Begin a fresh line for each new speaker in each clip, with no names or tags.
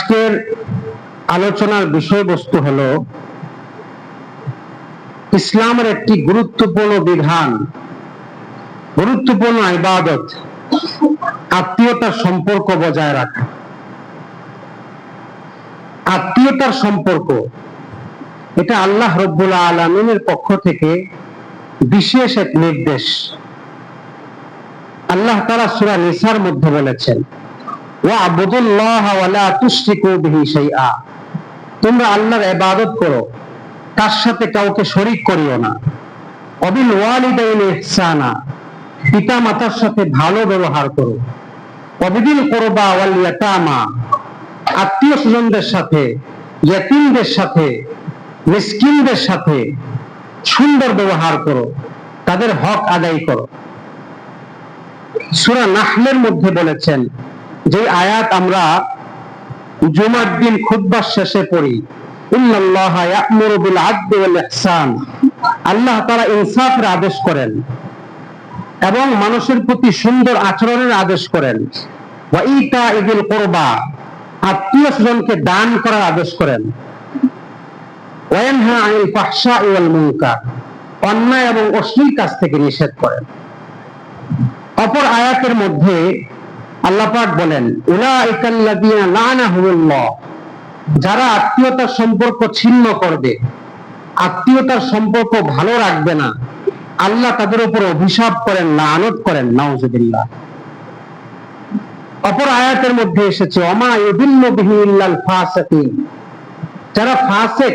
আজকের আলোচনার বিষয়বস্তু হলো ইসলামের একটি গুরুত্বপূর্ণ বিধান, গুরুত্বপূর্ণ ইবাদত, আত্মীয়তার সম্পর্ক বজায় রাখা। আত্মীয়তার সম্পর্ক এটা আল্লাহ রাব্বুল আলামিনের পক্ষ থেকে বিশেষ এক নির্দেশ। আল্লাহ তাআলা সূরা নিসার মধ্যে বলেছেন, ওয়া'বুদুল্লাহ ওয়া লা তুশরিকু বিহি শাইআ, তোমরা আল্লাহর ইবাদত করো, তার সাথে কাউকে শরীক করিও না। ওয়াবিল ওয়ালিদাইনি ইহসানা, পিতা মাতার সাথে ভালো ব্যবহার করো। ওয়াবিদিল কুরবা ওয়াল ইয়াতামা, আত্মীয় স্বজনদের সাথে, ইয়াতীমদের সাথে, মিসকিনদের সাথে সুন্দর ব্যবহার করো, তাদের হক আদায় করো। সূরা নাহলের মধ্যে বলেছেন, যে আয়াত আমরা জুমার দিন খুতবার শেষে পড়ি, ইন্নাল্লাহা ইয়া'মুরু বিল আদলি ওয়াল ইহসান, আল্লাহ তাআলা ইনসাফের আদেশ করেন এবং মানুষের প্রতি সুন্দর আচরণের আদেশ করেন। ওয়া ইতাইযিল কুরবা, আত্মীয় স্বজনকে দান করার আদেশ করেন। ওয়া ইয়ানহা আনিল ফাহশাই ওয়াল মুনকার, অন্যায় এবং অশ্লীল কাজ থেকে নিষেধ করেন। অপর আয়াতের মধ্যে আল্লাহ পাক বলেন, উলাইকাল্লাযীনা লা'নাহুমুল্লাহ, যারা আত্মীয়তার সম্পর্ক ছিন্ন করবে, আত্মীয়তার সম্পর্ক ভালো রাখবে না, আল্লাহ তাদের উপর অভিশাপ করেন, লানত করেন, নাউযুবিল্লাহ। অপর আয়াতের মধ্যে এসেছে, ওমা ইউদিল্লু বিহি ইল্লাল ফাসিকিন, যারা ফাসিক,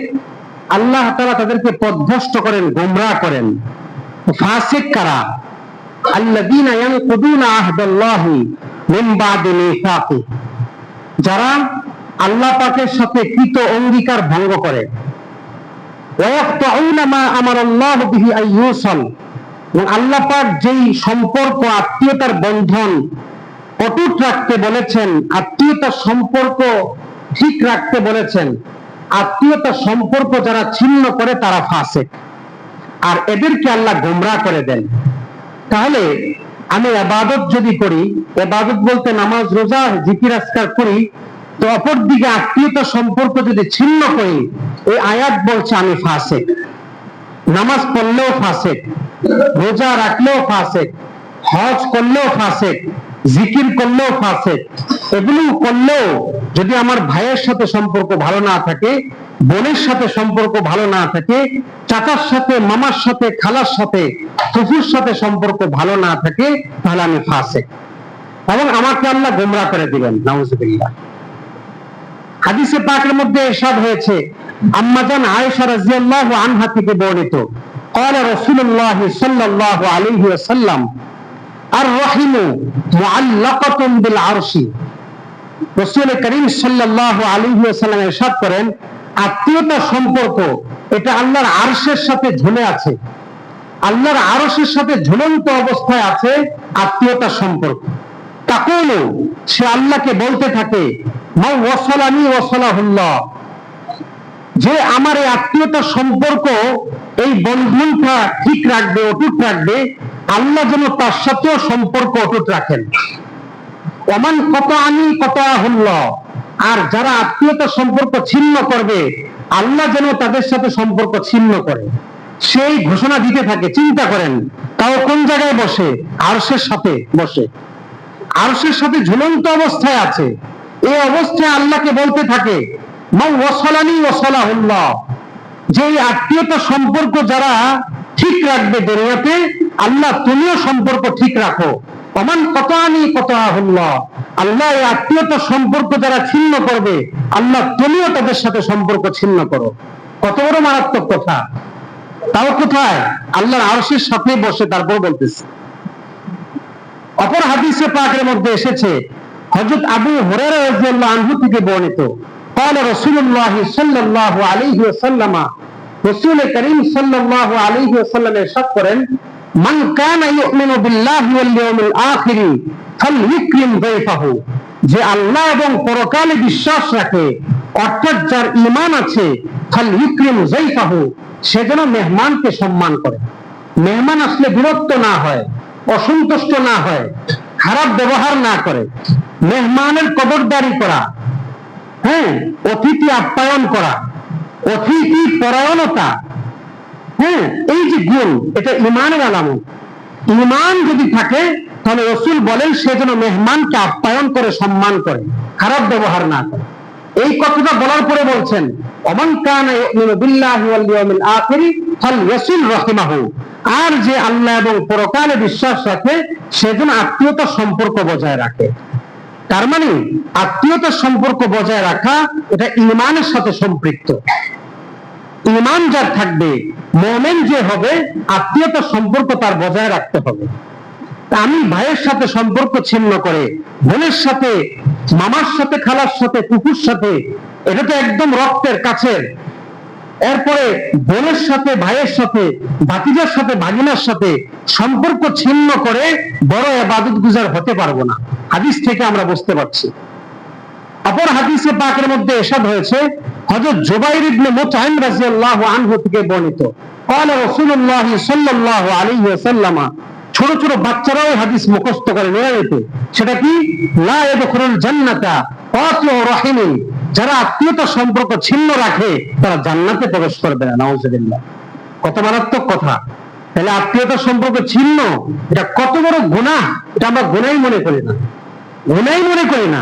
আল্লাহ তাআলা তাদেরকে পথভ্রষ্ট করেন, গোমরাহ করেন। ফাসিক কারা? আল্লাযীনা ইয়ানকুদুনা আহদাল্লাহি মিন বাদি মিসাকি, যারা আল্লাহ পাকের সাথে কৃত অঙ্গীকার ভঙ্গ করে। ওয়া ইয়াকতাউনা মা আমারাল্লাহু বিহি আইয়ুসাল, এবং আল্লাহ পাক যেই সম্পর্ক, আত্মীয়তার বন্ধন অটুট রাখতে বলেছেন, আত্মীয়তার সম্পর্ক ঠিক রাখতে বলেছেন, আত্মীয়তার সম্পর্ক যারা ছিন্ন করে তারা ফাসিক, আর এদেরকে আল্লাহ গোমরাহ করে দেন। তাহলে আমি ইবাদত যদি করি, ইবাদত বলতে নামাজ, রোজা, জিকির আজকার করি, তো অপর দিকে আত্মীয়তার সম্পর্ক যদি ছিন্ন করি, এই আয়াত বলছে আমি ফাসিক। নামাজ পড়লেও ফাসিক, রোজা রাখলেও ফাসিক, হজ করলেও ফাসিক, জিকির করলেও ফাসিক। এগুলো করলেও যদি আমার ভাইয়ের সাথে সম্পর্ক ভালো না থাকে, বোনের সাথে সম্পর্ক ভালো না থাকে, চাচার সাথে, মামার সাথে, খালার সাথে, ফুফুর সাথে সম্পর্ক ভালো না থাকে, তাহলে আমি ফাসিক এবং আমাকে আল্লাহ গোমরাহ করে দিবেন, নাউযুবিল্লাহ। হাদিসে পাকের মধ্যে ইরশাদ হয়েছে, আম্মা জান আয়েশা রাদিয়াল্লাহু আনহা থেকে বর্ণিত, ক্বালা রাসূলুল্লাহ সাল্লাল্লাহু আলাইহি ওয়াসাল্লাম, আর রাহিমু মুআল্লাকাতুন বিল আরশি, রাসূল করিম সাল্লাল্লাহু আলাইহি ওয়াসাল্লাম ইরশাদ করেন, আত্মীয়তার সম্পর্ক এটা আল্লাহর আরশের সাথে ঝুলে আছে। আল্লাহর আরশের সাথে ঝুলন্ত অবস্থায় আছে আত্মীয়তার সম্পর্ক। তাকুলু, সে আল্লাহকে বলতে থাকে, মা ওয়াসালানি ওয়াসালাহুল্লাহ, যে আমার এই আত্মীয়তার সম্পর্ক, এই বন্ধনটা ঠিক রাখবে, অটুট রাখবে, আল্লাহ যেন তার সাথেও সম্পর্ক অটুট রাখেন। ওমান কাতাআনি কাতাআহুল্লাহ, আর যারা আত্মীয়তার সম্পর্ক ছিন্ন করবে, আল্লাহ যেন তাদের সাথে সম্পর্ক ছিন্ন করে। সেই ঘোষণা দিতে থাকে। চিন্তা করেন, তাও কোন জায়গায় বসে? আরশের সাথে বসে, আরশের সাথে ঝুলন্ত অবস্থায় আছে। এই অবস্থায় আল্লাহকে বলতে থাকে, মা ওয়াসালানি ওয়াসালাহুল্লাহ, যে আত্মীয়তা সম্পর্ক যারা ঠিক রাখবে দুনিয়াতে, আল্লাহ তুমিও সম্পর্ক ঠিক রাখো। ওমান কাতাআনি কাতাআহুল্লাহ, আল্লাহ এই আত্মীয়তা সম্পর্ক যারা ছিন্ন করবে, আল্লাহ তুমিও তাদের সাথে সম্পর্ক ছিন্ন করো। কত বড় মারাত্মক কথা! তাও কোথায়? আল্লাহর আরশের সাথে বসে। তারপর বলতেছে, অপর হাদিসে পাকের মধ্যে এসেছে, হযরত আবু হুরায়রা রাদিয়াল্লাহু আনহু থেকে বর্ণিত, ক্বালা রাসূলুল্লাহ সাল্লাল্লাহু আলাইহি ওয়াসাল্লাম, রাসূল করিম সাল্লাল্লাহু আলাইহি ওয়াসাল্লাম ইরশাদ করেন, মান কানা ইউমিনু বিল্লাহি ওয়াল ইয়াউমিল আখির ফালইকরিম যায়ফাহু, যে আল্লাহ এবং পরকালে বিশ্বাস রাখে, অর্থাৎ যার ঈমান আছে, ফালইকরিম যায়ফাহু, সে যেন মেহমানকে সম্মান করে। মেহমান আসলে বিরক্ত না হয়, অসন্তুষ্ট না হয়, খারাপ ব্যবহার না করে। মেহমানের কদরদারি করা, হ্যাঁ, অতিথি আপ্যায়ন করা, অতিথি পরায়ণতা, হ্যাঁ, এই যে গুণ, এটা ইমানের আলামত। ইমান যদি থাকে তাহলে রাসূল বলেন সে যেন মেহমানকে আপ্যায়ন করে, সম্মান করে, খারাপ ব্যবহার না করে। এই কথাটা বলার পরে বলছেন ওমান কানা ইউমিনু বিল্লাহি ওয়াল ইয়াউমিল আখির ফালইয়াসিল রাহিমাহু, আর যে আল্লাহ এবং পরকালে বিশ্বাস রাখে সে যেন আত্মীয়তার সম্পর্ক বজায় রাখে। তার মানে আত্মীয়তার সম্পর্ক বজায় রাখা এটা ঈমানের সাথে সম্পৃক্ত। ঈমান যার থাকবে, মুমিন যে হবে, আত্মীয়তার সম্পর্ক তার বজায় রাখতে হবে। আমি ভাইয়ের সাথে সম্পর্ক ছিন্ন করে, বোনের সাথে, মামার সাথে, খালার সাথে, কুকুর সাথে, এটা তো একদম রক্তের কাছের, এরপরে বোনের সাথে, ভাইয়ের সাথে, ভাতিজার সাথে, ভাগিনার সাথে সম্পর্ক ছিন্ন করে বড় ইবাদত গুজার হতে পারবো না। হাদিস থেকে আমরা বুঝতে পারছি। অপর হাদিসে পাকের মধ্যে ইরশাদ হয়েছে, হযরত জুবাইর ইবনে মুতঈম রাদিয়াল্লাহু আনহু থেকে বর্ণিত, قال رسول الله صلى الله عليه وسلم, ছোট ছোট বাচ্চারাও হাদিস মুখস্থ করে নিয়মিত, সেটা কি, লা ইয়াদখুলুল জান্নাতা কাতিউ রাহিমিন, যারা আত্মীয়তার সম্পর্ক ছিন্ন রাখে তারা জান্নাতে প্রবেশ করবে না। নাউযুবিল্লাহ। কত মারাত্মক কথা! তাহলে আত্মীয়তার সম্পর্ক ছিন্ন, এটা কত বড় গুনাহ! এটা আমরা গুনাহই মনে করি না, গুনাহই মনে করি না।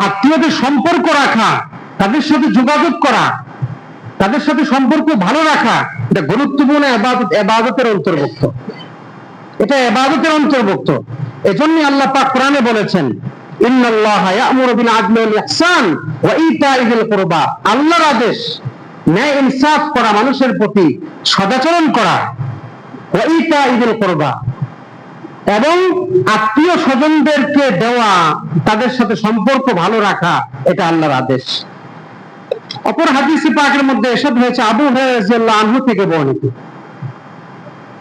আত্মীয়দের সম্পর্ক রাখা, তাদের সাথে যোগাযোগ করা, তাদের সাথে সম্পর্ক ভালো রাখা, এটা গুরুত্বপূর্ণ ইবাদত, ইবাদতের অন্তর্ভুক্ত, এটা ইবাদতের অন্তর্ভুক্ত। এজন্য আল্লাহ পাক কোরআনে বলেছেন, ইন্নাল্লাহা ইয়া'মুরু বিল আদলি ওয়াল ইহসান ওয়া ইতা'i যিল কুরবা, আল্লাহর আদেশ ন্যায় ইনসাফ করা, মানুষের প্রতি সদাচরণ করা, ওয়া ইতা'i যিল কুরবা, এবং আত্মীয় স্বজনদেরকে দেওয়া, তাদের সাথে সম্পর্ক ভালো রাখা, এটা আল্লাহর আদেশ। অপর হাদিসে পাকের মধ্যে ইরশাদ হয়েছে, আবু হুরায়রা রাদিয়াল্লাহু আনহু থেকে বর্ণিত,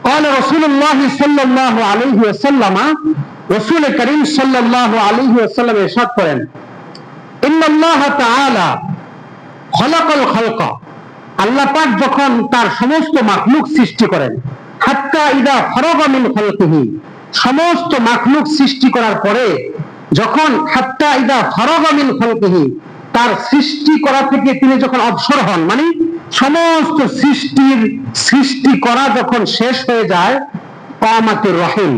قال رسول الله صلى الله عليه وسلم, রাসূল করিম সাল্লাল্লাহু আলাইহি ওয়াসাল্লাম ইরশাদ করেন, ইন্নাল্লাহ তাআলা খলাকাল খালকা, আল্লাহ পাক যখন তার সমস্ত মাখলুক সৃষ্টি করেন, হাত্তা ইদা ফারাগা মিন খালকিহি, সমস্ত মাখলুক সৃষ্টি করার পরে যখন, হাত্তা ইদা ফারাগা মিন খালকিহি, তার সৃষ্টি করা থেকে তিনি যখন অবসর হন, মানে সমস্ত সৃষ্টি করা যখন শেষ হয়ে যায়, কামাতুর রহিম,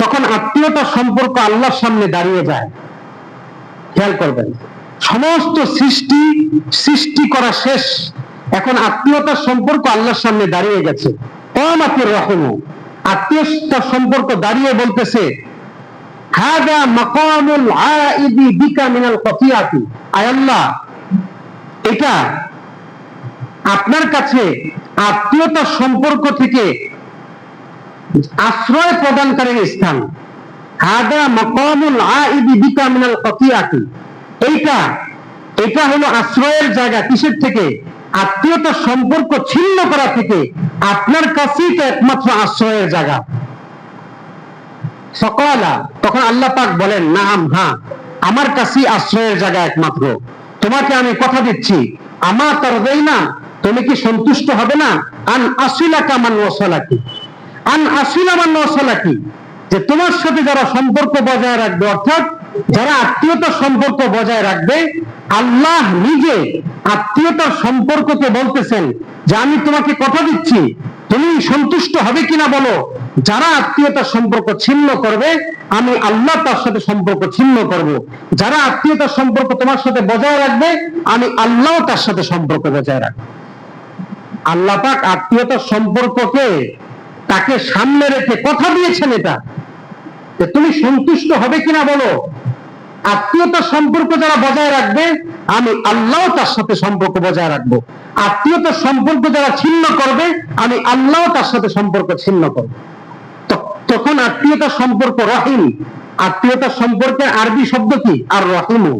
তখন আত্মীয়তার সম্পর্ক আল্লাহর সামনে দাঁড়িয়ে যায়। খেয়াল করবেন, সমস্ত সৃষ্টি করা শেষ, এখন আত্মীয়তার সম্পর্ক আল্লাহর সামনে দাঁড়িয়ে গেছে। কামাতুর রহিম, আত্মীয়তার সম্পর্ক দাঁড়িয়ে বলতেছে, হাদা মাকামুল আইদি বিকা মিনাল কফিয়াতি, আয় আল্লাহ, এটা আপনার কাছে আত্মীয়তার সম্পর্ক থেকে আশ্রয় প্রদানকারীর স্থান। হাদা মাকামুল আইদি বিকা মিনাল কফিয়াতি, এটা হলো আশ্রয়ের জায়গা। কিসের থেকে? আত্মীয়তার সম্পর্ক ছিন্ন করা থেকে। আপনার কাছেই তো একমাত্র আশ্রয়ের জায়গা। সকালা, তখন আল্লাহ পাক বলেন, নাম, হ্যাঁ, আমার কাছেই আশ্রয়ের জায়গা একমাত্র। তোমাকে আমি কথা দিচ্ছি, আমা তারদাইনা, তুমি কি সন্তুষ্ট হবে না, আন আসিলাকা মান ওয়াসালাকি, আন আসিলা মান ওয়াসালাকি, যে তোমার সাথে যারা সম্পর্ক বজায় রাখবে, অর্থাৎ যারা আত্মীয়তার সম্পর্ক বজায় রাখবে, আল্লাহ নিজে আত্মীয়তার সম্পর্ককে বলতেছেন যে আমি তোমাকে কথা দিচ্ছি, তুমি সন্তুষ্ট হবে কিনা বলো। যারা আত্মীয়তার সম্পর্ক ছিন্ন করবে, আমি আল্লাহ তার সাথে সম্পর্ক ছিন্ন করব। যারা আত্মীয়তার সম্পর্ক তোমার সাথে বজায় রাখবে, আমি আল্লাহ তার সাথে সম্পর্ক বজায় রাখবো। আল্লাহ পাক আত্মীয়তার সম্পর্ককে তাকে সামনে রেখে কথা দিয়েছেন, এটা যে তুমি সন্তুষ্ট হবে কিনা বলো। আত্মীয়তার সম্পর্ক যারা বজায় রাখবে, আমি আল্লাহ তার সাথে সম্পর্ক বজায় রাখবো। আত্মীয়তার সম্পর্ক যারা ছিন্ন করবে, আমি আল্লাহ তার সাথে সম্পর্ক ছিন্ন করবো। তখন আত্মীয়তার সম্পর্ক রহিম, আত্মীয়তার সম্পর্কের আরবি শব্দ কি? আর রহিমু।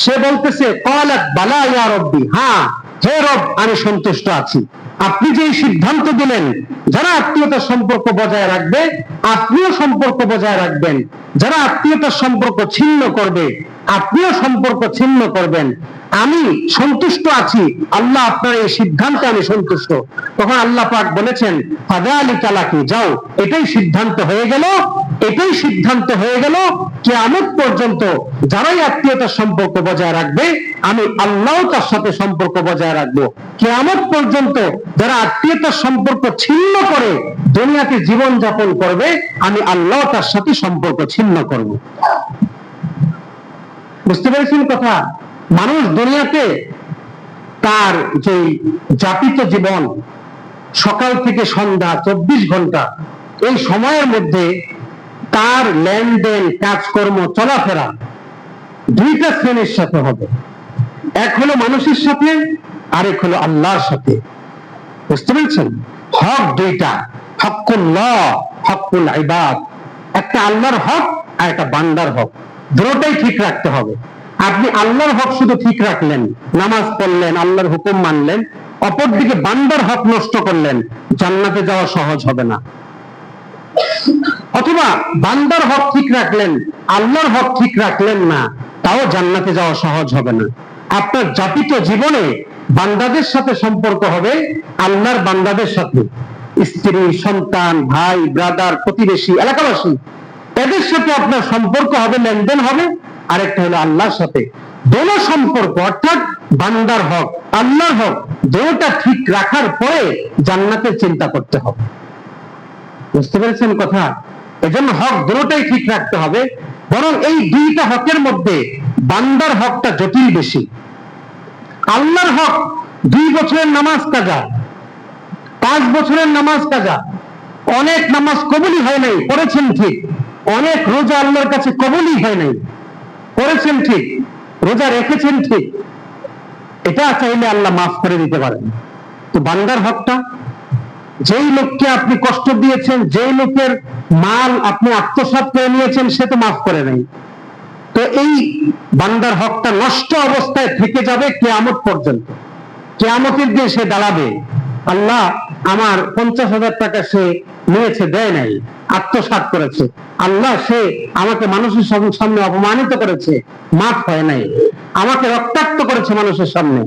সে বলতেছে, ক্বালাত বালা ইয়া রব্বি, হ্যাঁ হে রব, আমি সন্তুষ্ট আছি। আপনি যে সিদ্ধান্ত দিলেন যারা আত্মীয়তার সম্পর্ক বজায় রাখবে, আপনিও সম্পর্ক বজায় রাখবেন। যারা আত্মীয়তার সম্পর্ক ছিন্ন করবে, আপনিও সম্পর্ক ছিন্ন করবেন। আমি সন্তুষ্ট আছি, আল্লাহ আপনার এই সিদ্ধান্তে আমি সন্তুষ্ট। তখন আল্লাহ পাক বলেছেন, ফাযালিকা লাকি, যাও, এটাই সিদ্ধান্ত হয়ে গেল, এটাই সিদ্ধান্ত হয়ে গেল কিয়ামত পর্যন্ত যারাই আত্মীয়তার সম্পর্ক বজায় রাখবে আমি আল্লাহ তার সাথে সম্পর্ক বজায় রাখবো। কিয়ামত পর্যন্ত যারা আত্মীয়তার সম্পর্ক ছিন্ন করে দুনিয়াতে জীবন যাপন করবে আমি আল্লাহ তার সাথে সম্পর্ক ছিন্ন করব। বুঝতে পেরেছেন কথা? মানুষ দুনিয়াতে তার যে যাপিত জীবন সকাল থেকে সন্ধ্যা 24 ঘন্টা এই সময়ের মধ্যে তার লেনদেন কাজকর্ম চলাফেরা দুইটা শ্রেণীর সাথে হবে। এক হলো মানুষের সাথে, আরেক হলো আল্লাহর সাথে। বুঝতে পেরেছেন? হক দুইটা, হকুল্লাহ, হকুল ইবাদ। একটা আল্লাহর হক আর একটা বান্দার হক, দুটোটাই ঠিক রাখতে হবে। আপনি আল্লাহর হক শুধু ঠিক রাখলেন, নামাজ পড়লেন, আল্লাহর হুকুম মানলেন, অপরদিকে বান্দার হক নষ্ট করলেন, জান্নাতে যাওয়া সহজ হবে না। অথবা বান্দার হক ঠিক রাখলেন, আল্লাহর হক ঠিক রাখলেন না, তাও জান্নাতে যাওয়া সহজ হবে না। আপনার যাপিত জীবনে বান্দাদের সাথে সম্পর্ক হবে আল্লাহর বান্দাদের সাথে, স্ত্রী, সন্তান, ভাই, ব্রাদার, প্রতিবেশী, এলাকাবাসী, এদের সাথে আপনার সম্পর্ক হবে, লেনদেন হবে। আরেকটা হলো আল্লাহর সাথে। দোনো সম্পর্ক অর্থাৎ বান্দার হক, আল্লাহর হক, দুটোটা ঠিক রাখার পরে জান্নাতের চিন্তা করতে হবে। বুঝতে পেরেছেন কথা? এজন্য হক দুটোটাই ঠিক রাখতে হবে। বরং এই দুইটা হকের মধ্যে বান্দার হকটা জটিল বেশি। আল্লাহর হক 2 বছরের নামাজ কাজা, 5 বছরের নামাজ কাজা, অনেক নামাজ কবুলই হয় নাই, করেছেন ঠিক। অনেক রোজা আল্লাহর কাছে কবুলই হয় নাই, করেছেন ঠিক, রোজা রেখেছেন ঠিক, এটা চাইলে আল্লাহ মাফ করে দিতে পারেন। তো বান্দার হকটা, যেই লোককে আপনি কষ্ট দিয়েছেন, যেই লোকের মাল আপনি আত্মসাৎ করে নিয়েছেন, সে তো মাফ করে নাই। তো এই বান্দার হকটা নষ্ট অবস্থায় থেকে যাবে কিয়ামত পর্যন্ত। কিয়ামতের দিন সে দাঁড়াবে, আল্লাহ আমার 50,000 টাকা সে নিয়েছে, দেয় নাই, আত্মসাৎ করেছে। আল্লাহ সে আমাকে মানুষের সামনে অপমানিত করেছে, মাফ হয় নাই। আমাকে রক্তাক্ত করেছে মানুষের সামনে,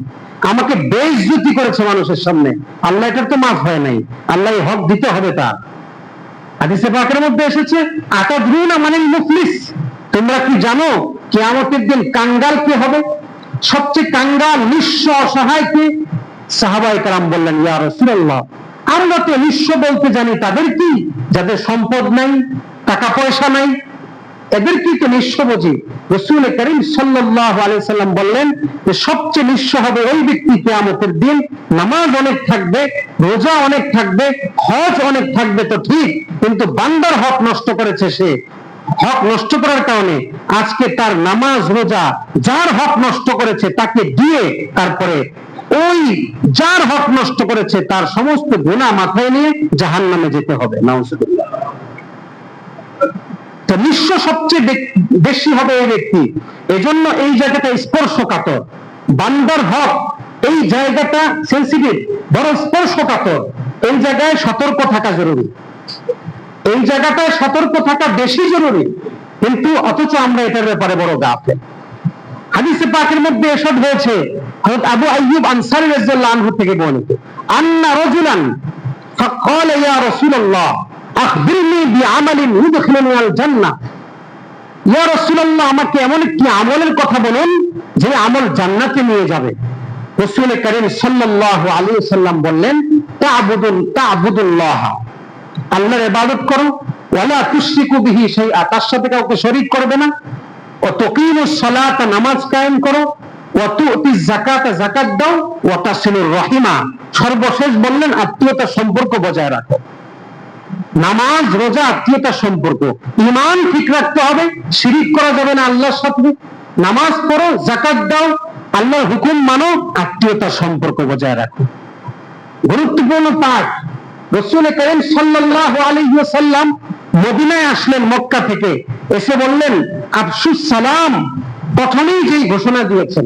আমাকে বেইজ্জতি করেছে মানুষের সামনে, আল্লাহ এটার তো মাফ হয় নাই। আল্লাহ এই হক দিতে হবে তার। হাদিসে পাকের মধ্যে এসেছে, আতাদরুনা মানিল মুফলিস, তোমরা কি জানো কিয়ামতের দিন কাঙ্গাল কে হবে? সবচেয়ে কাঙ্গাল, নিঃস্ব, অসহায় কে? সাহাবায়ে কেরাম বললেন, ইয়া রাসূলুল্লাহ, আমরা তো নিঃস্ব বলতে জানি তাদের কি, যাদের সম্পদ নাই, টাকা পয়সা নাই, এদের কি তো নিঃস্ব বুঝি? রাসূল করিম সাল্লাল্লাহু আলাইহি সাল্লাম বললেন যে সবচেয়ে নিঃস্ব হবে ওই ব্যক্তি কিয়ামতের দিন, নামাজ অনেক থাকবে, রোজা অনেক থাকবে, হজ অনেক থাকবে তো ঠিক, কিন্তু বান্দার হক নষ্ট করেছে। সে হক নষ্ট করার কারণে আজকে তার নামাজ, রোজা, যার হক নষ্ট করেছে তাকে দিয়ে তারপরে ওই যার হক নষ্ট করেছে তার সমস্ত গুনাহ মাথায় নিয়ে জাহান্নামে যেতে হবে। নাউজুবিল্লাহ। তো নিঃস্ব সবচেয়ে বেশি হবে এই ব্যক্তি। এজন্য এই জায়গাটা স্পর্শকাতর। বান্দার হক এই জায়গাটা সেন্সিটিভ, বড় স্পর্শকাতর। এই জায়গায় সতর্ক থাকা জরুরি, এই জায়গাটায় সতর্ক থাকা বেশি জরুরি, কিন্তু অথচ আমরা এটার ব্যাপারে বড় গাফেল। হাদিসে পাকের মধ্যে এসব হয়েছে, হযরত আবু আইয়ুব আনসারী রাদিয়াল্লাহু আনহু থেকে বর্ণিত, আন্না রাজুলান ফাকালা ইয়া রাসূলুল্লাহ আখবিরনি বিআমালিন ইউদখিলুনি আল জান্নাহ, ইয়া রাসূলুল্লাহ আমাকে এমন একটি আমলের কথা বলুন যে আমল জান্নাতে নিয়ে যাবে। রাসূল করিম সাল্লাল্লাহু আলাইহি ওয়াসাল্লাম বললেন, তা'বুদুল্লাহ, আল্লাহর ইবাদত করো, ওয়ালা তুশরিকু বিহি শাইআ, তার সাথে কাউকে শরীক করবে না, ওয়া তুকিমুস সালাতা, নামাজ কায়েম করো, ওয়া তুতিজ যাকাতা, যাকাত দাও, ওয়া তাসিলুর রাহিমা, সর্বশেষ বললেন আত্মীয়তার সম্পর্ক বজায় রাখো। নামাজ, রোজা, আত্মীয়তার সম্পর্ক, ঈমান ঠিক রাখতে হবে, শিরিক করা যাবে না আল্লাহর সাথে। নামাজ পড়ো, যাকাত দাও, আল্লাহর হুকুম মানো, আত্মীয়তার সম্পর্ক বজায় রাখো। গুরুত্বপূর্ণ পাঠ। রাসূল করিম সাল্লাল্লাহু আলাইহি ওয়াসাল্লাম মদিনায় আসলেন মক্কা থেকে, এসে বললেন আফসুস সালাম। প্রথমেই যেই ঘোষণা দিয়েছেন,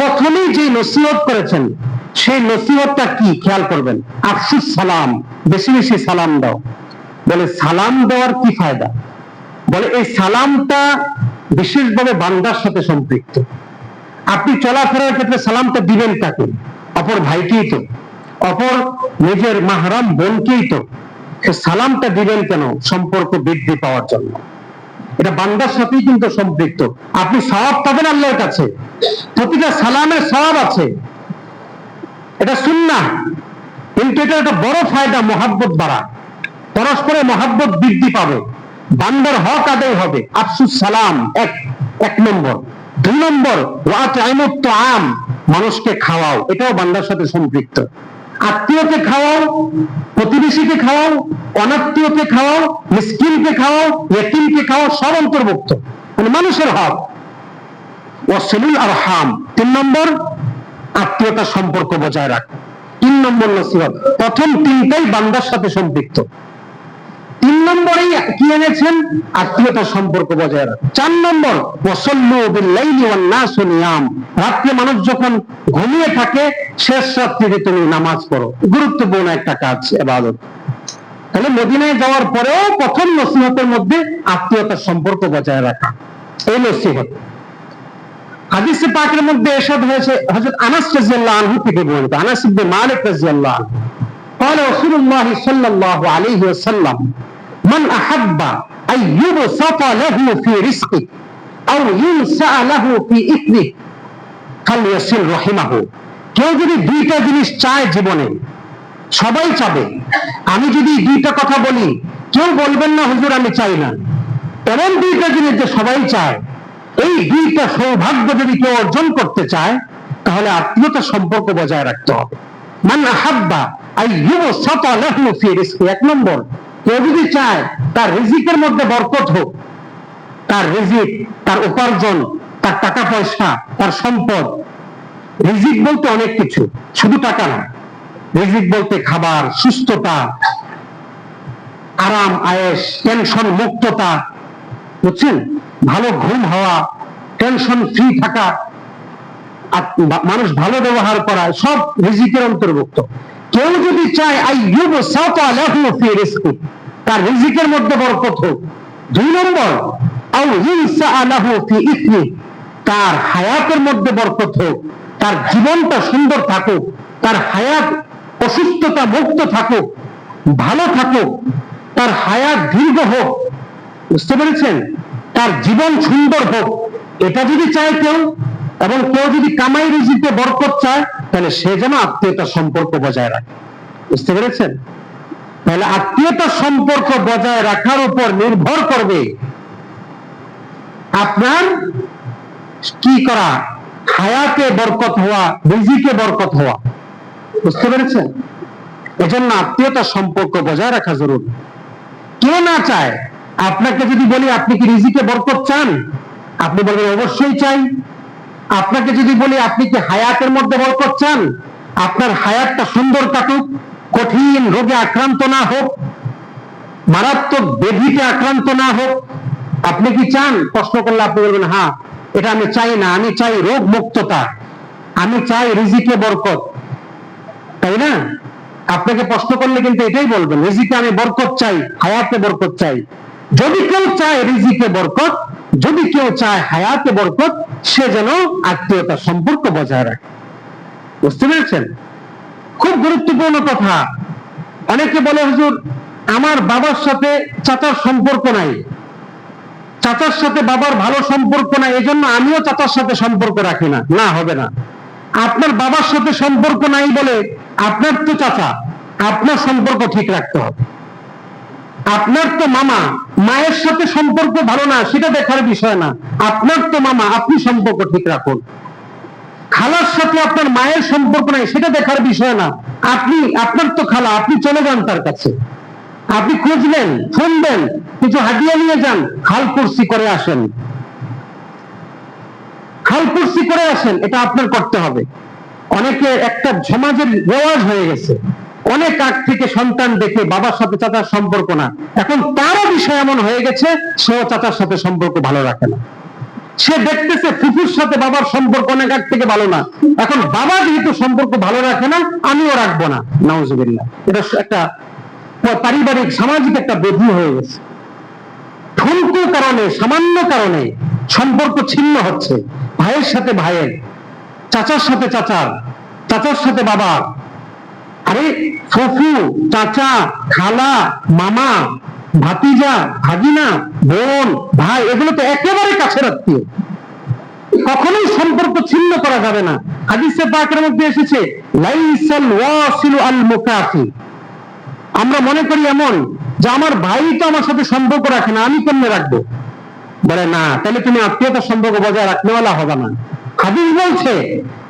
প্রথমেই যেই নসিহত করেছেন, সেই নসিহতটা কি খেয়াল করবেন, আফসুস সালাম, বেশি বেশি সালাম দাও। বলে সালাম দেওয়ার কি ফায়দা? বলে এই সালামটা বিশেষভাবে বান্দার সাথে সম্পৃক্ত। আপনি চলাফেরার ক্ষেত্রে সালামটা দিবেন কাকে? অপর ভাইকেই তো, অপর নিজের মাহরাম বোনকেই তো। সালামটা দিবেন কেন? সম্পর্ক বৃদ্ধি পাওয়ার জন্য। এটা বান্দার সাথেই কিন্তু সম্পৃক্ত। আপনি সওয়াব পাবেন আল্লাহর কাছে, প্রতিটা সালামের সওয়াব আছে, এটা সুন্নাহ। কিন্তু এটা একটা বড় ফায়দা, মহাব্বত বাড়া, পরস্পরে মহাব্বত বৃদ্ধি পাবে, বান্দার হক আদায় হবে। আফসুস সালাম এক নম্বর। 2 নম্বর, ওয়াতআইমুত তাআম, মানুষকে খাওয়াও, এটাও বান্দার সাথে সম্পৃক্ত। আত্মীয়কে খাওয়াও, প্রতিবেশীকে খাওয়াও, অনাত্মীয়কে খাওয়াও, মিসকিনকে খাওয়াও, ইয়েতিমকে খাওয়াও, সব অন্তর্ভুক্ত, মানে মানুষের হক। ওয়াসিলুল আরহাম, 3 নম্বর, আত্মীয়তার সম্পর্ক বজায় রাখা। 3 নম্বর নসিহত। প্রথম 3টাই বান্দার সাথে সম্পৃক্ত। 3 নম্বরেই কি এনেছেন? আত্মীয়তার সম্পর্ক বজায় রাখা। 4 নম্বর, ওয়াসাল্লু বিল-লাইলি ওয়ান-নাসু নিয়াম, রাতে মানুষ যখন ঘুমিয়ে থাকে শেষ রাত্রিতে তুমি নামাজ পড়ো। গুরুত্বপূর্ণ একটা কাজ, ইবাদত। তাহলে মদিনায় যাওয়ার পরেও প্রথম নসিহতের মধ্যে আত্মীয়তার সম্পর্ক বজায় রাখা, এই নসিহত। হাদিসে পাকের মধ্যে এরশাদ হয়েছে, হযরত আনাস রাদিয়াল্লাহু আনহু থেকে বর্ণিত, আনাস ইবনে মালিক রাদিয়াল্লাহু আনহু قال رسول الله صلى الله عليه وسلم من أحب أن يبسط له في رزقه أو ينسأ له في إثمه فليصل رحمه। কেউ যদি 2টা জিনিস চায় জীবনে, সবাই চাবে, আমি যদি 2টা কথা বলি কেউ বলবেন না হুজুর আমি চাই না, এমন 2টা জিনিস যে সবাই চায়, এই 2টা সৌভাগ্য যদি কেউ অর্জন করতে চায় তাহলে আত্মীয়তার সম্পর্ক বজায় রাখতে হবে। মান আহাব্বা আইয়ুবসাতা লাহু ফি রিজকি, 1 নম্বর, কেউ যদি চায় তার রিজিকের মধ্যে বরকত হোক, তার রিজিক, তার উপার্জন, তার টাকা পয়সা, তার সম্পদ। রিজিক বলতে অনেক কিছু, শুধু টাকা না। রিজিক বলতে খাবার, সুস্থতা, আরাম আয়েশ, টেনশন মুক্ততা, বুঝছেন, ভালো ঘুম হওয়া, টেনশন ফ্রি থাকা, মানুষ ভালো ব্যবহার করা, সব রিজিকের অন্তর্ভুক্ত। কেউ যদি চায় আইয়ুবসাতা লাহু ফি রিজকি, তার রিজিকের মধ্যে বরকত হোক। 2 নম্বর, আও ইনসা লাহু ফি ইথমি, তার হায়াতের মধ্যে বরকত হোক, তার জীবনটা সুন্দর থাকুক, তার হায়াত অসুস্থতা মুক্ত থাকুক, ভালো থাকুক, তার হায়াত দীর্ঘ হোক, বুঝতে পেরেছেন, তার জীবন সুন্দর হোক, এটা যদি চায় কেউ, এবং কেউ যদি কামাই রুজিতে বরকত চায়, তাহলে সে যেন আত্মীয়তার সম্পর্ক বজায় রাখে। বুঝতে পেরেছেন? তাহলে আত্মীয়তার সম্পর্ক বজায় রাখার উপর নির্ভর করবে আপনার কি করা, হায়াতে বরকত হওয়া, রিজিকে বরকত হওয়া। বুঝতে পেরেছেন? এজন্য আত্মীয়তার সম্পর্ক বজায় রাখা জরুরি। কে না চায়? আপনাকে যদি বলি আপনি কি রিজিকে বরকত চান, আপনি বলবেন অবশ্যই চাই। আপনাকে যদি বলি আপনি কি হায়াতের মধ্যে বরকত চান, আপনার হায়াতটা সুন্দর কাটুক, কঠিন রোগে আক্রান্ত না হোক, মারাত্মক ব্যাধিতে আক্রান্ত না হোক, আপনি কি চান? প্রশ্ন করলে আপনি বলবেন হ্যাঁ, এটা আমি চাই না, আমি চাই রোগ মুক্ততা, আমি চাই রিজিকে বরকত, তাই না? আপনাকে প্রশ্ন করলে কিন্তু এটাই বলবেন, রিজিকে আমি বরকত চাই, হায়াতে বরকত চাই। যদি কেউ চায় রিজিকে বরকত, যদি কেউ চায় হায়াতে বরকত, সে যেন আত্মীয়তার সম্পর্ক বজায় রাখে। বুঝতে পেরেছেন? খুব গুরুত্বপূর্ণ কথা। অনেকে বলে হুজুর আমার বাবার সাথে চাচার সম্পর্ক নাই, চাচার সাথে বাবার ভালো সম্পর্ক নাই, এজন্য আমিও চাচার সাথে সম্পর্ক রাখি না। না, হবে না। আপনার বাবার সাথে সম্পর্ক নাই বলে আপনার তো চাচা, আপনার সম্পর্ক ঠিক রাখতে হবে। আপনার তো মামা, মায়ের সাথে সম্পর্ক ভালো না সেটা দেখার বিষয় না, আপনার তো মামা, আপনি সম্পর্ক ঠিক রাখুন। খালার সাথে আপনার মায়ের সম্পর্ক নাই সেটা দেখার বিষয় না, আপনি, আপনার তো খালা, আপনি চলে যান তার কাছে, আপনি খুঁজলেন, ফোন দেন, কিছু হাদিয়া নিয়ে যান, হাল কুরসি করে আসেন, হাল কুরসি করে আসেন, এটা আপনার করতে হবে। অনেকে একটা সমাজের রেওয়াজ হয়ে গেছে, অনেক আগ থেকে সন্তান দেখে বাবার সাথে চাচার সম্পর্ক না, এখন তারও বিষয় এমন হয়ে গেছে সেও চাচার সাথে সম্পর্ক ভালো রাখে না। সে দেখতেছে ফুফুর সাথে বাবার সম্পর্ক অনেক আগ থেকে ভালো না, এখন বাবা যেহেতু সম্পর্ক ভালো রাখে না আমিও রাখবো না। নাউজুবিল্লাহ, এটা একটা পারিবারিক সামাজিক একটা ব্যাধি হয়ে গেছে। ঠুনকো কারণে, সামান্য কারণে সম্পর্ক ছিন্ন হচ্ছে, ভাইয়ের সাথে ভাইয়ের, চাচার সাথে চাচার, চাচার সাথে বাবা, আরে ফুফু, চাচা, খালা, মামা, ভাতিজা, ভাগিনা, বোন, ভাই, এগুলো তো একেবারে কাছের আত্মীয়, কখনোই সম্পর্ক ছিন্ন করা যাবে না। হাদিসে পাকের মধ্যে এসেছে লাইসাল ওয়াসিলু আল মুকাফি। আমরা মনে করি এমন যে আমার ভাই তো আমার সাথে সম্পর্ক রাখে না, আমি কেমনে রাখবো? বলে না, তাহলে তুমি আত্মীয়তার সম্পর্ক বজায় রাখনেওয়ালা হবে না। হাদিস বলছে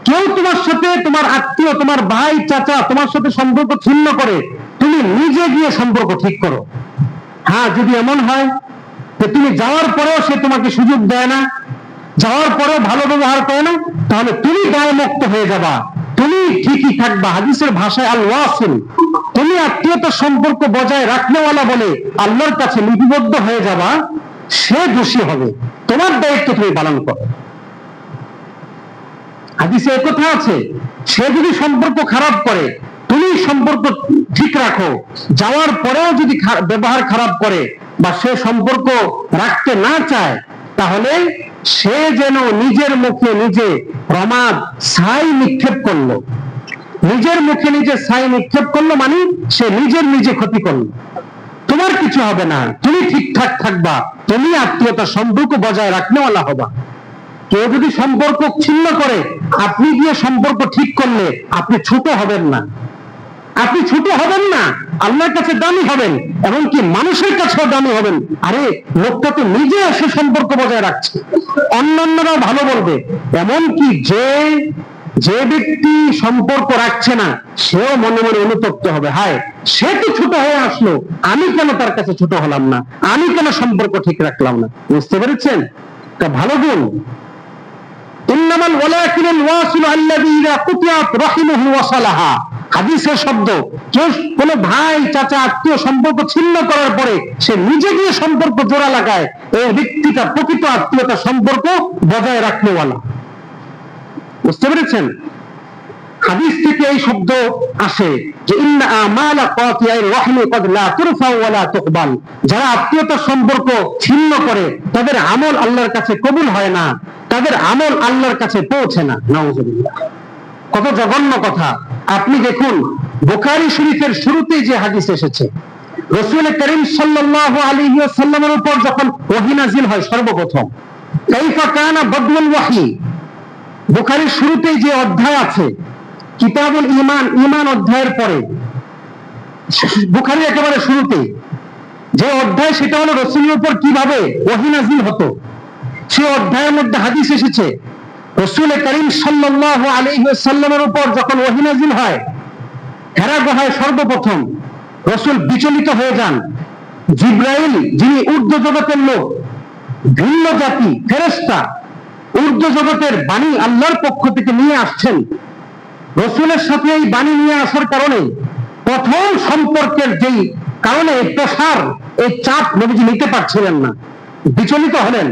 কেউ তোমার সাথে, তোমার আত্মীয়, তোমার ভাই, চাচা তোমার সাথে সম্পর্ক ছিন্ন করে, তুমি নিজে গিয়ে সম্পর্ক ঠিক করো। হ্যাঁ, যদি এমন হয় যে তুমি যাওয়ার পরেও সে তোমাকে সুযোগ দেয় না, যাওয়ার পরেও ভালো ব্যবহার করে না, তাহলে তুমি দায়মুক্ত হয়ে যাবা, তুমি ঠিকই থাকবা। হাদিসের ভাষায় আল ওয়াসিল, তুমি আত্মীয়তার সম্পর্ক বজায় রাখনেওয়ালা বলে আল্লাহর কাছে লিপিবদ্ধ হয়ে যাবা। সে দোষী হবে, তোমার দায়িত্ব তুমি পালন করো। হাদিসে একথা আছে, সে যদি সম্পর্ক খারাপ করে, তুমি সম্পর্ক ঠিক রাখো। যাওয়ার পরেও যদি ব্যবহার খারাপ করে বা সে সম্পর্ক রাখতে না চায়, তাহলে সে যেন নিজের মুখে নিজে প্রমাদ ছাই নিক্ষেপ করলো। নিজের মুখে নিজে ছাই নিক্ষেপ করলো মানে সে নিজে ক্ষতি করলো। তোমার কিছু হবে না, তুমি ঠিকঠাক থাকবা, তুমি আত্মীয়তা সম্পর্ক বজায় রাখনেওয়ালা হবা। কেউ যদি সম্পর্ক ছিন্ন করে, আপনি গিয়ে সম্পর্ক ঠিক করলে আপনি ছোট হবেন না, আপনি ছোট হবেন না, আল্লাহর কাছে দামি হবেন, এমনকি মানুষের কাছেও দামি হবেন। আরে লোকটা তো নিজে এসে সম্পর্ক বজায় রাখছে, অন্যান্যরাও ভালো বলবে। এমনকি যে ব্যক্তি সম্পর্ক রাখছে না, সেও মনে মনে অনুতপ্ত হবে, হায় সে তো ছোট হয়ে আসলো, আমি কেন তার কাছে ছোট হলাম না, আমি কেন সম্পর্ক ঠিক রাখলাম না। বুঝতে পেরেছেন? তা ভালো গুণ। ইন্নামাল ওয়ালাকিনুল ওয়াসিলু আল্লাযী ইযা কুতিয়াত রাহিমুহু ওয়াসালাহা। হাদিসের শব্দ, কেউ কোন ভাই, চাচা, আত্মীয় সম্পর্ক ছিন্ন করার পরে সে নিজে গিয়ে সম্পর্ক জোড়া লাগায়, এই ব্যক্তিটা প্রকৃত আত্মীয়তা সম্পর্ক বজায় রাখনেওয়ালা। বুঝতে পেরেছেন? হাদিস থেকে এই শব্দ আসে যে ইন্না আমালা কাতিয়াইর রাহিমি ক্বাদ লা তুরফা ওয়া লা তুকবাল। যারা আত্মীয়তার সম্পর্ক ছিন্ন করে তাদের আমল আল্লাহর কাছে কবুল হয় না, তাদের আমল আল্লাহর কাছে পৌঁছে না। নাউযুবিল্লাহ। কত জঘন্য কথা। আপনি দেখুন বুখারী শরীফের শুরুতেই যে হাদিস এসেছে, রাসূল করিম সাল্লাল্লাহু আলাইহি ওয়াসাল্লামের উপর যখন ওহী নাযিল হয় সর্বপ্রথম, কাইফা কানা বাদউল ওয়াহী, বুখারীর শুরুতেই যে অধ্যায় আছে কিতাবুল ঈমান, ঈমান অধ্যায়ের পরে বুখারীর একেবারে শুরুতে যে অধ্যায়, সেটা হলো রাসূলের উপর কিভাবে ওহী নাযিল হতো। সেই অধ্যায়ের মধ্যে হাদিস এসেছে রাসূল করিম সাল্লাল্লাহু আলাইহি ওয়াসাল্লামের উপর যখন ওহী নাযিল হয়, হেরা গুহায় সর্বপ্রথম রাসূল বিচলিত হয়ে যান। জিবরাইল, যিনি ঊর্ধ্ব জগতের লোক, ভিন্ন জাতি ফেরেশতা, ঊর্ধ্ব জগতের বাণী আল্লাহর পক্ষ থেকে নিয়ে আসছেন, রাসূলের সাথে এই বাণী নিয়ে আসার কারণে প্রথম সম্পর্কের যেই কারণে প্রসার, এই চাপ নবীজি নিতে পারছিলেন না, বিচলিত হলেন।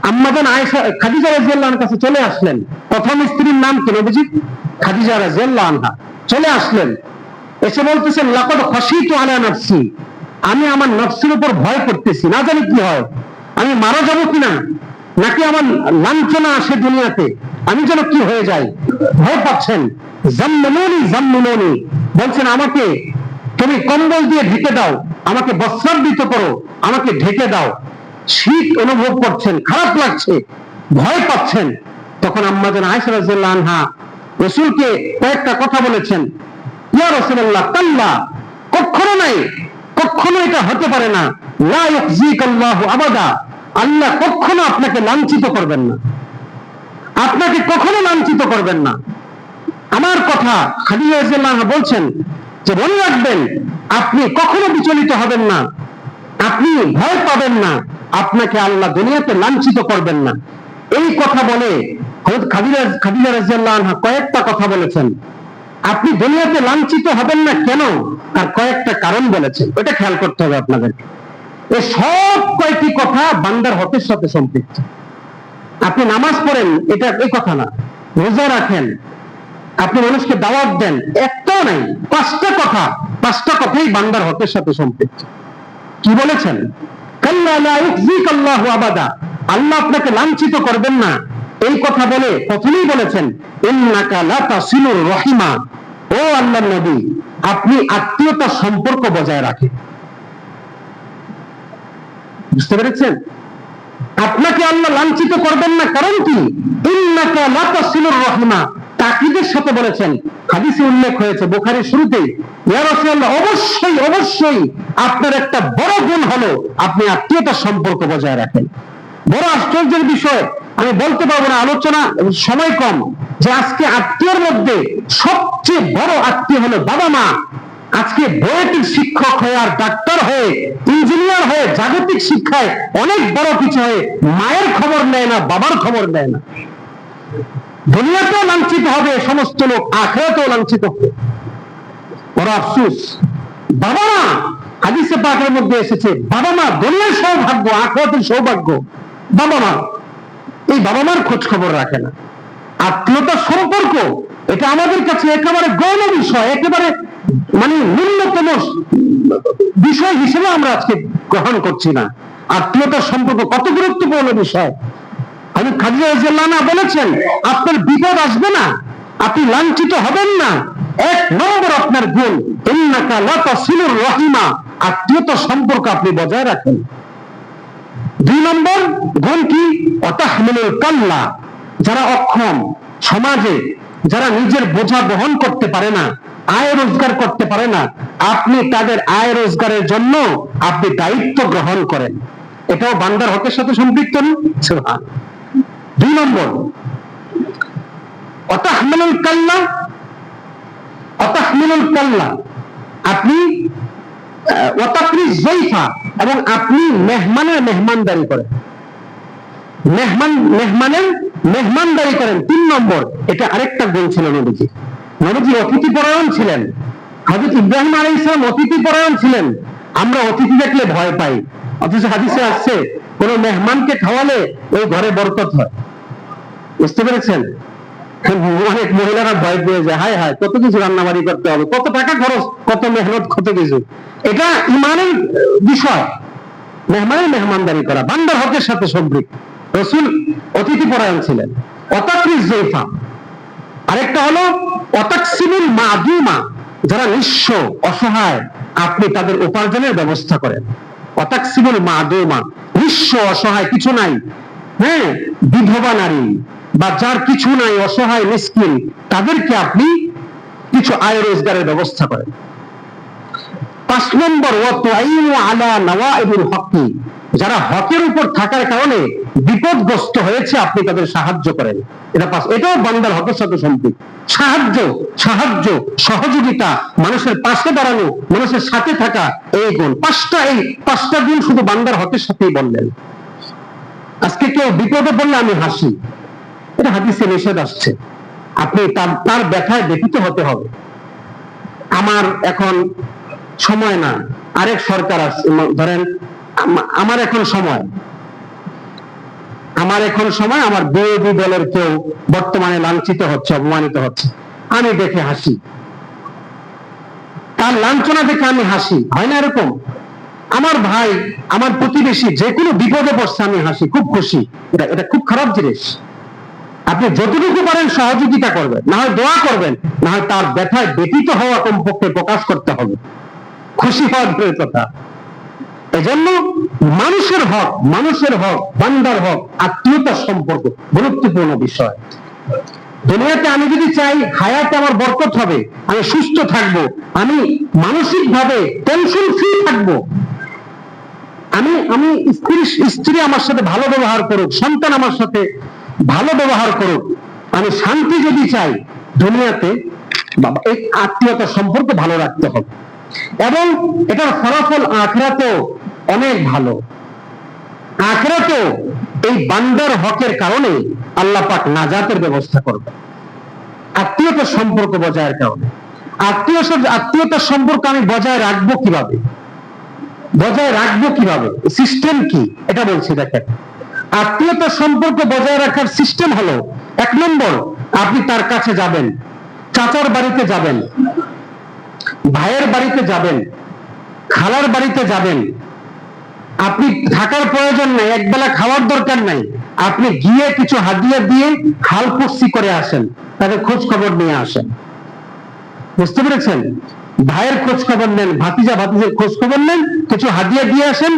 আম্মাজান আয়েশা খাদিজা রাদিয়াল্লাহু আনহার কাছে চলে আসলেন। প্রথম স্ত্রীর নাম কি নবীজি? খাদিজা রাদিয়াল্লাহু আনহা। চলে আসলেন, এসে বলতেছেন লাকাদ খাশিতু আলা নাফসি, আমি আমার নফসের উপর ভয় করতেছি, না জানি কি হয়, আমি মারা যাব কিনা, নাকি আমার লাঞ্ছনা আসে দুনিয়াতে, আমি যেন কি হয়ে যাই, ভয় পাচ্ছেন। জাম্মুনি জাম্মুনি, বলছেন আমাকে তুমি কম্বল দিয়ে ঢেকে দাও, আমাকে বস্ত্রাবৃত করো, আমাকে ঢেকে দাও। শীত অনুভব করছেন, খারাপ লাগছে, ভয় পাচ্ছেন। তখন আম্মাজান আয়েশা রাদিয়াল্লাহু আনহা রাসূলকে কয়েকটা কথা বলেছেন। ইয়া রাসূলুল্লাহ, কাল্লা, কখনো নাই, কখনো এটা হতে পারে না। লা ইউখজিকাল্লাহু আবাদা, আল্লাহ কখনো আপনাকে লাঞ্ছিত করবেন না, আপনাকে কখনো লাঞ্ছিত করবেন না। আমার কথা খাদিজা রাদিয়াল্লাহু আনহা বলছেন যে মনে রাখবেন, আপনি কখনো বিচলিত হবেন না, আপনি ভয় পাবেন না, আপনাকে আল্লাহ দুনিয়াতে লাঞ্ছিত করবেন না। এই কথা বলে হযরত খাদিজা রাদিয়াল্লাহু আনহা কয়েকটা কথা বলেছেন। আপনি দুনিয়াতে লাঞ্ছিত হবেন না কেন, আর কয়েকটা কারণ বলেছেন, ওটা খেয়াল করতে হবে আপনাদের। এই সব কয়েকটি কথা বান্দার হকের সাথে সম্পৃক্ত। আপনি নামাজ পড়েন, এটা এই কথা না, রোজা রাখেন, আপনি মানুষকে দাওয়াত দেন, একটাও নাই, পাঁচটা কথাই বান্দার হকের সাথে সম্পৃক্ত। কি বলেছেন? কাল্লা লা ইউখজিকাল্লাহু আবাদা, আল্লাহ আপনাকে লাঞ্ছিত করবেন না। এই কথা বলে প্রথমেই বলেছেন ইন্নাকা লা তাসিলুর রাহিমা, ও আল্লাহর নবী আপনি আত্মীয়তার সম্পর্ক বজায় রাখেন। বুঝতে পেরেছেন? আপনাকে আল্লাহ লাঞ্ছিত করবেন না, কারণ কি? ইন্নাকা লা তাসিলুর রাহমা, তাকিদের সাথে বলেছেন, হাদিসে উল্লেখ হয়েছে বুখারীর শুরুতেই, ইয়া রাসূলুল্লাহ, অবশ্যই অবশ্যই আপনার একটা বড় গুণ হলো আপনি আত্মীয়তার সম্পর্ক বজায় রাখেন। বড় আশ্চর্যের বিষয়, আমি বলতে পারবো না, আলোচনা সময় কম, যে আজকে আত্মীয়র মধ্যে সবচেয়ে বড় আত্মীয় হলো বাবা মা। আজকে বৈদিক শিক্ষক হয়ে আর ডাক্তার হয়ে ইঞ্জিনিয়ার হয়ে জাগতিক শিক্ষায় অনেক বড় কিছু হয়ে মায়ের খবর নেয় না, বাবার খবর নেয় না। দুনিয়াতেও লাঞ্ছিত হবে সমস্ত লোক, আখিরাতেও লাঞ্ছিত হবে। বড় আফসোস, বাবা মা, হাদিসে পাকের মধ্যে এসেছে, বাবা মা দুনিয়ার সৌভাগ্য, আখিরাতের সৌভাগ্য। বাবা মা, এই বাবা মার খোঁজ খবর রাখে না। আত্মীয়তার সম্পর্ক, এটা আমাদের কাছে একেবারে গৌণ বিষয়, একেবারে মানে ন্যূনতম বিষয় হিসেবে আমরা আজকে গ্রহণ করছি না। আত্মীয়তার সম্পর্ক কত গুরুত্বপূর্ণ বিষয়। আমি খাদিজা রাদিয়াল্লাহু আনহা বলেছেন, আপনার বিপদ আসবে না, আপনি লাঞ্ছিত হবেন না। এক নম্বর আপনার গুণ, ইন্নাকা লা তাসিলুর রাহিমা, আত্মীয়তার সম্পর্ক আপনি বজায় রাখেন। দুই নম্বর গুণ কি? ওয়াতাহমিলুল কাল্লা, যারা অক্ষম, সমাজে যারা নিজের বোঝা বহন করতে পারে না, আয় রোজগার করতে পারে না, আপনি তাদের আয় রোজগারের জন্য আপনি দায়িত্ব গ্রহণ করেন। এটাও বান্দার হকের সাথে সম্পৃক্ত না? সুবহান। দুই নম্বর, ওয়াতাহমিলুল কাল্লা, ওয়াতাহমিলুল কাল্লা, আপনি ওয়াতাকরিজ যায়ফা, এবং আপনি মেহমানের মেহমানদারি করেন। মেহমানের মেহমানদারি করেন। তিন নম্বর, এটা আরেকটা গুণ ছিল নবীজি। নবীজি অতিথি পরায়ণ ছিলেন। হযরত ইব্রাহিম আলাইহিস সালাম অতিথি পরায়ণ ছিলেন। আমরা অতিথি দেখলে ভয় পাই, অথচ হাদিসে আসছে কোন মেহমানকে খাওয়ালে ওই ঘরে বরকত হয়। বুঝতে পেরেছেন? অনেক মহিলারা ভয় পেয়ে যায়, হায় হায় কত কিছু রান্নাবাড়ি করতে হবে, কত টাকা খরচ, কত মেহনত, কত কিছু। এটা ইমানের বিষয়। মেহমানের মেহমানদারি করা বান্দার হকের সাথে সম্পৃক্ত। রাসূল অতিথি পরায়ণ ছিলেন। ওয়াতাকরিজ যায়ফা, আরেকটা হলো ওয়াতাকসিমুল মাদুমা, যারা নিঃস্ব অসহায় আপনি তাদের উপার্জনের ব্যবস্থা করেন। ওয়াতাকসিমুল মাদুমা, নিঃস্ব অসহায়, কিছু নাই, হ্যাঁ, বিধবা নারী বা যার কিছু নাই, অসহায় মিসকিন, তাদেরকে আপনি কিছু আয় রোজগারের ব্যবস্থা করেন। পাঁচ নম্বর, ওয়াতুআইনু আলা নাওয়াইবিল হকি, যারা হকের উপর থাকার কারণে বিপদগ্রস্ত হয়েছে আপনি তাদের সাহায্য করেন। এটাও বান্দার হকের সাথে সম্পৃক্ত। সাহায্য, সহযোগিতা, মানুষের পাশে দাঁড়ানো, মানুষের সাথে থাকা, এই গুণ এই পাঁচটা গুণ শুধু বান্দার হকের সাথেই বললেন। আজকে কেউ বিপদে পড়লে আমি হাসি, এটা হাদিসে নিষেধ আসছে। আপনি তার ব্যথায় ব্যথিত হতে হবে। আমার এখন সময় না, আরেক সরকার আছে, ধরেন আমার এখন সময়, আমার বিরোধী দলের কেউ বর্তমানে লাঞ্ছিত হচ্ছে, অপমানিত হচ্ছে, আমি দেখে হাসি, তার লাঞ্ছনা দেখে আমি হাসি, হয় না এরকম? আমার ভাই, আমার প্রতিবেশী যে কোনো বিপদে পড়ছে, আমি হাসি, খুব খুশি। এটা খুব খারাপ জিনিস। আপনি যতটুকু পারেন সহযোগিতা করবেন, না হয় দোয়া করবেন, না হয় তার ব্যথায় ব্যতীত হওয়া কমপক্ষে প্রকাশ করতে হবে। খুশি হওয়ার দূরের কথা। এজন্য মানুষের হক, বান্দার হক, আত্মীয়তার সম্পর্ক গুরুত্বপূর্ণ বিষয়। দুনিয়াতে আমি যদি চাই হায়াতে আমার বরকত হবে, আমি সুস্থ থাকবো, আমি মানসিক ভাবে টেনশন ফ্রি থাকবো, আমি স্ত্রী আমার সাথে ভালো ব্যবহার করুক, সন্তান আমার সাথে ভালো ব্যবহার করুক, আমি শান্তি যদি চাই, দুনিয়াতে এই আত্মীয়তার সম্পর্ক ভালো রাখতে হবে। এবং এটার ফলাফল আখিরাতেও অনেক ভালো। আখিরাতেও এই বান্দার হকের কারণে আল্লাহ পাক নাজাতের ব্যবস্থা করবে, আত্মীয়তার সম্পর্ক বজায়ের কারণে। আত্মীয়তার সম্পর্ক আমি বজায় রাখবো কিভাবে, সিস্টেম কি, এটা বলছি। দেখেন, আত্মীয়তার সম্পর্ক বজায় রাখার সিস্টেম হলো, এক নম্বর, আপনি তার কাছে যাবেন, চাচার বাড়িতে যাবেন, ভাইয়ের বাড়িতে যাবেন, খালার বাড়িতে যাবেন। আপনি থাকার প্রয়োজন নাই, একবেলা খাওয়ার দরকার নাই, আপনি গিয়ে কিছু হাদিয়া দিয়ে হালকুসি করে আসেন, তাদের খোঁজ খবর নিয়ে আসেন। বুঝতে পেরেছেন? ভাইয়ের খোঁজ খবর নেন, ভাতিজা ভাতিজের খোঁজ খবর নেন, কিছু হাদিয়া দিয়ে আসেন,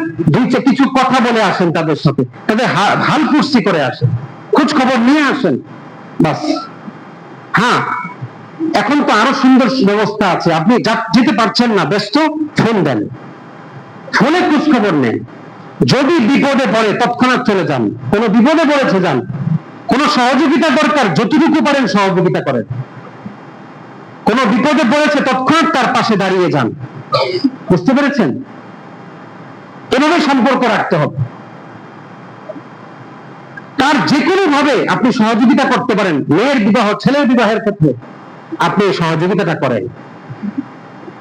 কিছু কথা বলে আসেন তাদের সাথে, তাদের হাল কুর্সি করে আসেন, খোঁজ খবর নিয়ে আসেন, বাস। হ্যাঁ, এখন তো আরো সুন্দর ব্যবস্থা আছে, আপনি যেতে পারছেন না, ব্যস্ত, ফোন দেন, ফোনে খোঁজ খবর নেন, যদি বিপদে পড়ে তৎক্ষণাৎ চলে যান, কোনো বিপদে পড়েছে যান, কোনো সহযোগিতা দরকার যতটুকু পারেন সহযোগিতা করেন, কোন বিপদে পড়েছে তৎক্ষণাৎ তার পাশে দাঁড়িয়ে যান। বুঝতে পেরেছেন? এভাবে সম্পর্ক রাখতে হবে। তার যে কোনো ভাবে আপনি সহযোগিতা করতে পারেন, মেয়ের বিবাহ, ছেলের বিবাহের ক্ষেত্রে আপনি সহযোগিতাটা করেন।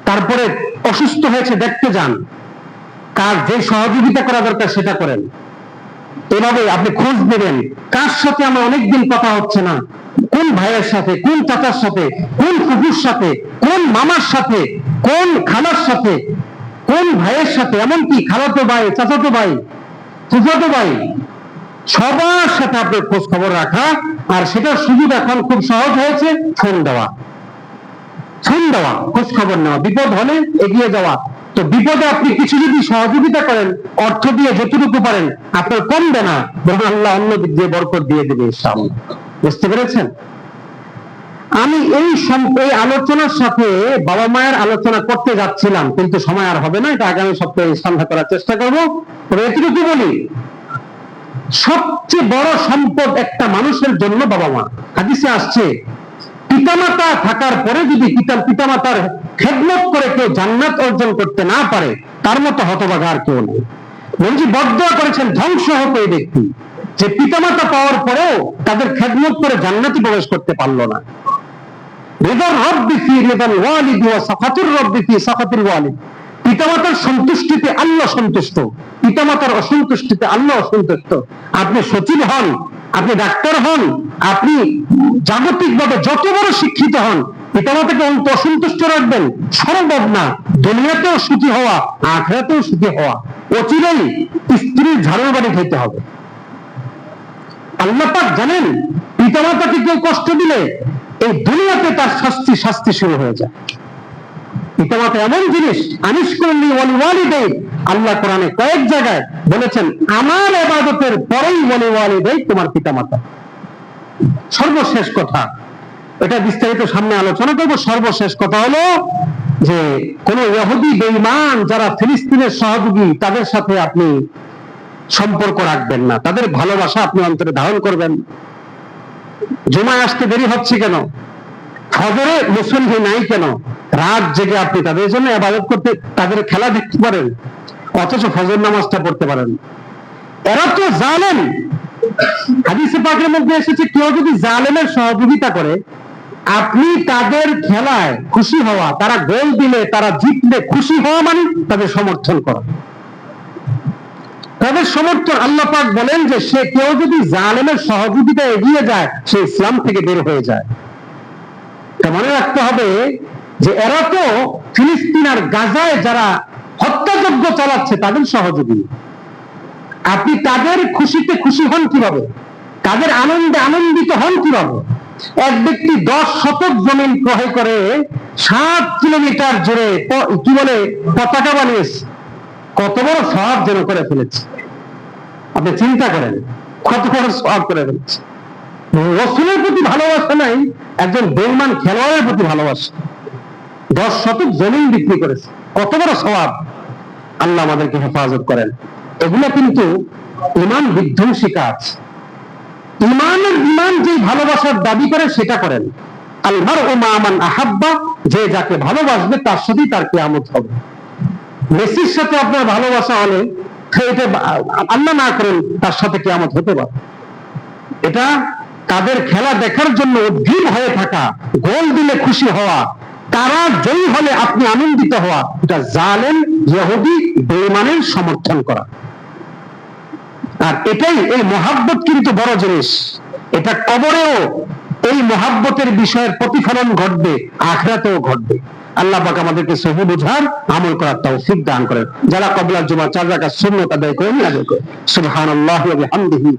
তারপরে অসুস্থ হয়েছে দেখতে যান, কার যে সহযোগিতা করা দরকার সেটা করেন। এভাবে আপনি খোঁজ নেবেন, কার সাথে আমার অনেকদিন কথা হচ্ছে না, কোন ভাইয়ের সাথে, কোন চাচার সাথে, কোন ফুফুর সাথে, কোন মামার সাথে, কোন খালার সাথে, কোন ভাইয়ের সাথে, এমনকি খালাতো ভাই, চাচাতো ভাই, ফুফাতো ভাই, সবার সাথে আপনার খোঁজ খবর রাখা। আর সেটার সুযোগ এখন খুব সহজ হয়েছে, ফোন দেওয়া, খোঁজ খবর নেওয়া, বিপদ হলে এগিয়ে যাওয়া। তো বিপদে আপনি কিছু যদি সহযোগিতা করেন, অর্থ দিয়ে যতটুকু পারেন, আপনার কমবে না, বরং আল্লাহ অন্য দিক দিয়ে বরকত দিয়ে দেবে ইনশাআল্লাহ। বুঝতে পেরেছেন? আমি এই আলোচনার সাথে বাবা মায়ের আলোচনা করতে যাচ্ছিলাম, কিন্তু সময় আর হবে না, এটা আগামী সপ্তাহে সন্ধ্যা করার চেষ্টা করবো। তবে এটুকু বলি, সবচেয়ে বড় সম্পদ একটা মানুষের জন্য বাবা মা। হাদিসে আসছে, পিতামাতা থাকার পরে যদি পিতামাতার খেদমত করে কেউ জান্নাত অর্জন করতে না পারে, তার মতো হতভাগা আর কেউ নেই। নবীজি বদদোয়া করেছেন, ধ্বংস হোক এই ব্যক্তি যে পিতামাতা পাওয়ার পরেও তাদের খেদমত করে জান্নাতে প্রবেশ করতে পারলো না। রিদার রব্বি ফি রিদাল ওয়ালিদি ওয়া সাখাতুর রব্বি ফি সাখাতিল ওয়ালিদ। পিতামাতার সন্তুষ্টিতে আল্লাহ সন্তুষ্ট, পিতামাতার অসন্তুষ্টিতে আল্লাহ অসন্তুষ্ট। আপনি সচিব হন, আপনি ডাক্তার হন, আপনি জাগতিকভাবে যত বড় শিক্ষিত হন, পিতামাতাকে অসন্তুষ্ট রাখবেন সম্ভব না। দুনিয়াতেও সুখী হওয়া, আখিরাতেও সুখী হওয়া, অচিরেই স্ত্রীর ঝাড়ুর বাড়ি খেতে হবে। আল্লাহ পাক জানেন, পিতামাতাকে কেউ কষ্ট দিলে এই দুনিয়াতে তার শাস্তি শুরু হয়ে যায়। পিতামাতা এমন জিনিস, আনিস করলি ওয়ালিদাইন, আল্লাহ কোরআনে কয়েক জায়গায় বলেছেন, আমার ইবাদতের পরেই ওয়ালিদাইন তোমার পিতামাতা। সর্বশেষ কথা, এটা বিস্তারিত সামনে আলোচনা করব। সর্বশেষ কথা হলো যে কোন ইহুদি বেঈমান যারা ফিলিস্তিনের সহযোগী, তাদের সাথে আপনি সম্পর্ক রাখবেন না, তাদের ভালোবাসা আপনি অন্তরে ধারণ করবেন। জুমায় আসতে দেরি হচ্ছে কেন, ফজরে মুসল্লি নাই কেন, রাত জেগে আপনি তাদের জন্য ইবাদত করতে, তাদের খেলা দেখতে পারেন, অথচ ফজর নামাজটা পড়তে পারেন। এরা তো জালেম। হাদিসে পাকের মধ্যে এসেছে, কেউ যদি জালেমের সহযোগিতা করে, আপনি তাদের খেলায় খুশি হওয়া, তারা গোল দিলে, তারা জিতলে খুশি হওয়া মানে তাদের সমর্থন করা, তাদের সমর্থন। আল্লাহ পাক বলেন যে সে কেউ যদি জালেমের সহযোগিতা এগিয়ে যায়, সে ইসলাম থেকে বের হয়ে যায়। মনে রাখতে হবে যে এরা তো ফিলিস্তিন আর গাজায় যারা হত্যাযজ্ঞ চালাচ্ছে তাদের সহযোগী। আপনি তাদের খুশিতে খুশি হন কিভাবে, তাদের আনন্দে আনন্দিত হন কিভাবে? এক ব্যক্তি 10 শতক জমিন ক্রয় করে 7 কিলোমিটার জুড়ে কি বলে পতাকা বানিয়েছে, কত বড় সওয়াব যেন করে ফেলেছে। আপনি চিন্তা করেন, কত বড় সওয়াব করে ফেলেছে। রাসূলের প্রতি ভালোবাসা নাই, একজন বেঈমান খেলোয়াড়ের প্রতি ভালোবাসা। 10 শতক জমিন বিক্রি করেছে, কত বড় সওয়াব। আল্লাহ আমাদেরকে হেফাজত করেন। এগুলো কিন্তু ঈমান বিধ্বংসী কাজ। ঈমান যে ভালোবাসার দাবি করে সেটা করেন। আল মারউ মা মান আহাব্বা, যে যাকে ভালোবাসবে তার সাথেই তার কিয়ামত হবে। মেসির সাথে আপনার ভালোবাসা হলে এটা আল্লাহ না করেন তার সাথে কিয়ামত হতে পারে। এটা তাদের খেলা দেখার জন্য উদ্গ্রীব হয়ে থাকা, গোল দিলে খুশি হওয়া, তারা জয়ী হলে আপনি আনন্দিত হওয়া, এটা জালেম ইহুদি বেঈমানের সমর্থন করা। আর এটাই, এই মহাব্বত কিন্তু বড় জিনিস। এটা কবরেও এই মহাব্বতের বিষয়ের প্রতিফলন ঘটবে, আখিরাতেও ঘটবে। আল্লাহ পাক আমাদেরকে সহি বুঝার, আমল করার তৌফিক দান করেন। যারা ক্বাবলা জুমা 4 রাকাত সুন্নাত আদায় করেন, আদায় করেন। সুবহানাল্লাহি ওয়া বিহামদিহি।